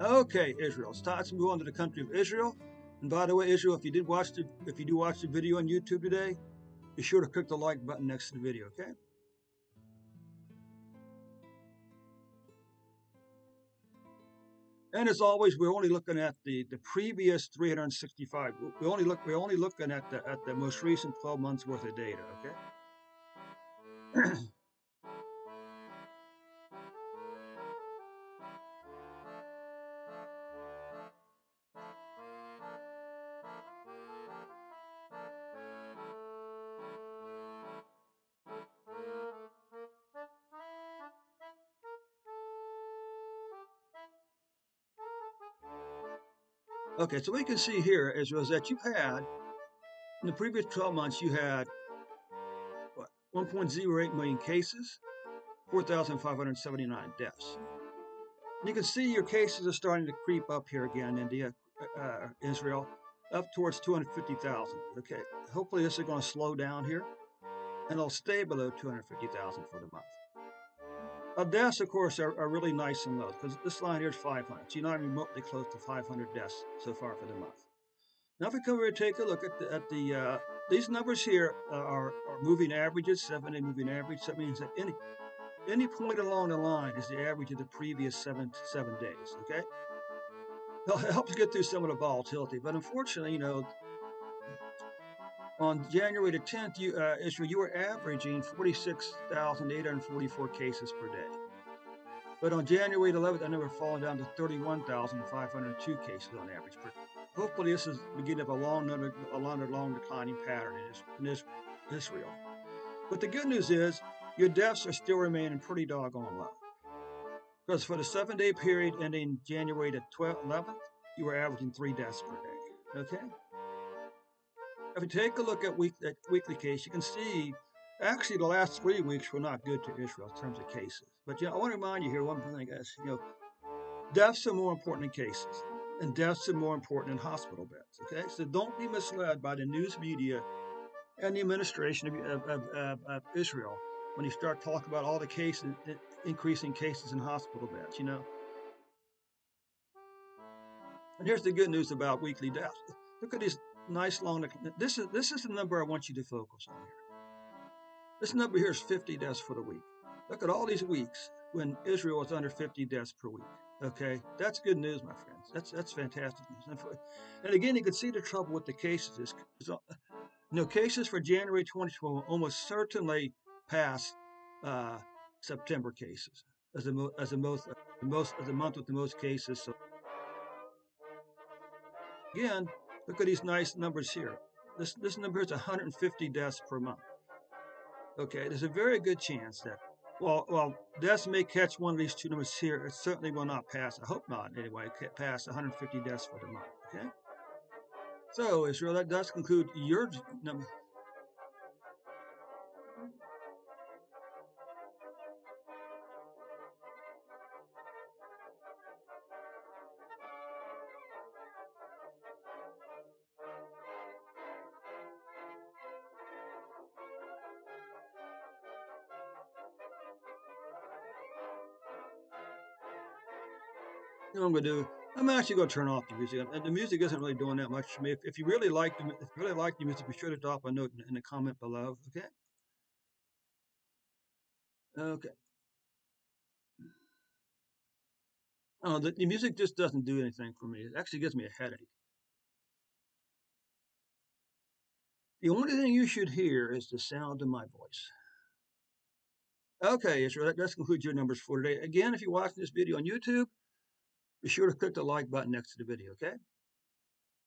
Okay, Israel. It's time to move on to the country of Israel. And by the way, Israel, if you do watch the video on YouTube today, be sure to click the like button next to the video, okay? And as always, we're only looking at the previous 365. We're only looking at the most recent 12 months worth of data, okay? Okay, so what you can see here is that you've had in the previous 12 months you had what, 1.08 million cases, 4,579 deaths. You can see your cases are starting to creep up here again, India, Israel, up towards 250,000. Okay, hopefully this is going to slow down here, and it'll stay below 250,000 for the month. Deaths, of course, are really nice and low because this line here is 500. So you're not remotely close to 500 deaths so far for the month. Now, if we come over and take a look at these numbers here are moving averages, 7-day moving average. So that means that any point along the line is the average of the previous seven days. Okay, it helps get through some of the volatility, but unfortunately, on January the 10th, Israel, you were averaging 46,844 cases per day. But on January 11th, that number fallen down to 31,502 cases on average per day. Hopefully, this is the beginning of a long declining pattern in Israel. But the good news is your deaths are still remaining pretty doggone low. Because for the 7-day period ending January the 11th, you were averaging 3 deaths per day. Okay? If you take a look at weekly case, you can see actually the last 3 weeks were not good to Israel in terms of cases. But I want to remind you here one thing, guys. Deaths are more important than cases, and deaths are more important than hospital beds. Okay, so don't be misled by the news media and the administration of Israel when you start talking about all the cases, increasing cases in hospital beds. And here's the good news about weekly deaths. Look at these nice long. This is the number I want you to focus on here. This number here is 50 deaths for the week. Look at all these weeks when Israel was under 50 deaths per week. Okay, that's good news, my friends. That's fantastic news. And again, you can see the trouble with the cases is cases for January 2012 almost certainly pass September cases as the month with the most cases. So again, look at these nice numbers here. This number is 150 deaths per month. Okay, there's a very good chance that while deaths may catch one of these two numbers here, it certainly will not pass. I hope not anyway. Pass 150 deaths for the month. Okay. So Israel, that does conclude your number. You know what I'm gonna do? I'm actually gonna turn off the music. And the music isn't really doing that much for me. If you really like the music, be sure to drop a note in the comment below. Okay. Okay. Oh, the music just doesn't do anything for me. It actually gives me a headache. The only thing you should hear is the sound of my voice. Okay, Israel, that does conclude your numbers for today. Again, if you're watching this video on YouTube, be sure to click the like button next to the video, okay?